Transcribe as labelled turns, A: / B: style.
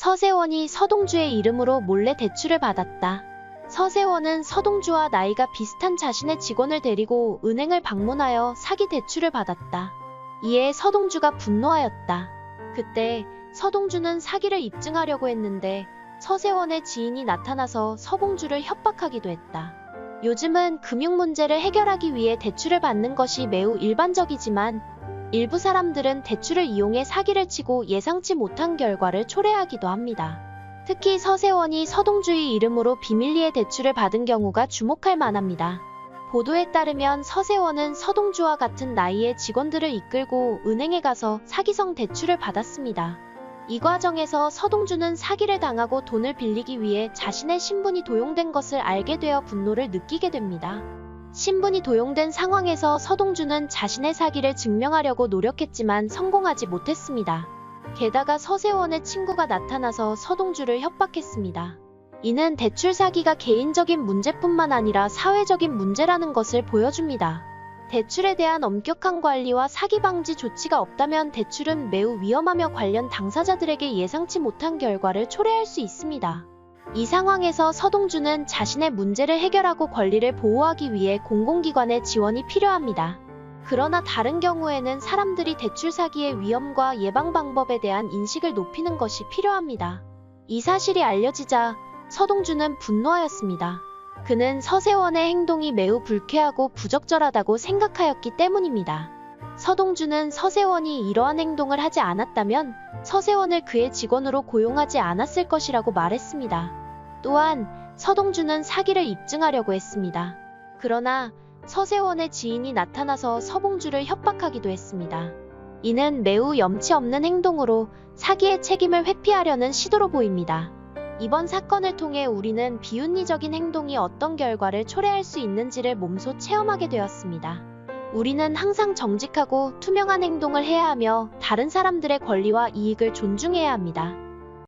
A: 서세원이 서동주의 이름으로 몰래 대출을 받았다. 서세원은 서동주와 나이가 비슷한 자신의 직원을 데리고 은행을 방문하여 사기 대출을 받았다. 이에 서동주가 분노하였다. 그때 서동주는 사기를 입증하려고 했는데 서세원의 지인이 나타나서 서봉주를 협박하기도 했다. 요즘은 금융 문제를 해결하기 위해 대출을 받는 것이 매우 일반적이지만 일부 사람들은 대출을 이용해 사기를 치고 예상치 못한 결과를 초래하기도 합니다. 특히 서세원이 서동주의 이름으로 비밀리에 대출을 받은 경우가 주목할 만합니다. 보도에 따르면 서세원은 서동주와 같은 나이의 직원들을 이끌고 은행에 가서 사기성 대출을 받았습니다. 이 과정에서 서동주는 사기를 당하고 돈을 빌리기 위해 자신의 신분이 도용된 것을 알게 되어 분노를 느끼게 됩니다. 신분이 도용된 상황에서 서동주는 자신의 사기를 증명하려고 노력했지만 성공하지 못했습니다. 게다가 서세원의 친구가 나타나서 서동주를 협박했습니다. 이는 대출 사기가 개인적인 문제뿐만 아니라 사회적인 문제라는 것을 보여줍니다. 대출에 대한 엄격한 관리와 사기 방지 조치가 없다면 대출은 매우 위험하며 관련 당사자들에게 예상치 못한 결과를 초래할 수 있습니다. 이 상황에서 서동주는 자신의 문제를 해결하고 권리를 보호하기 위해 공공기관의 지원이 필요합니다. 그러나 다른 경우에는 사람들이 대출 사기의 위험과 예방 방법에 대한 인식을 높이는 것이 필요합니다. 이 사실이 알려지자 서동주는 분노하였습니다. 그는 서세원의 행동이 매우 불쾌하고 부적절하다고 생각하였기 때문입니다. 서동주는 서세원이 이러한 행동을 하지 않았다면 서세원을 그의 직원으로 고용하지 않았을 것이라고 말했습니다. 또한 서동주는 사기를 입증하려고 했습니다. 그러나 서세원의 지인이 나타나서 서봉주를 협박하기도 했습니다. 이는 매우 염치 없는 행동으로 사기의 책임을 회피하려는 시도로 보입니다. 이번 사건을 통해 우리는 비윤리적인 행동이 어떤 결과를 초래할 수 있는지를 몸소 체험하게 되었습니다. 우리는 항상 정직하고 투명한 행동을 해야 하며 다른 사람들의 권리와 이익을 존중해야 합니다.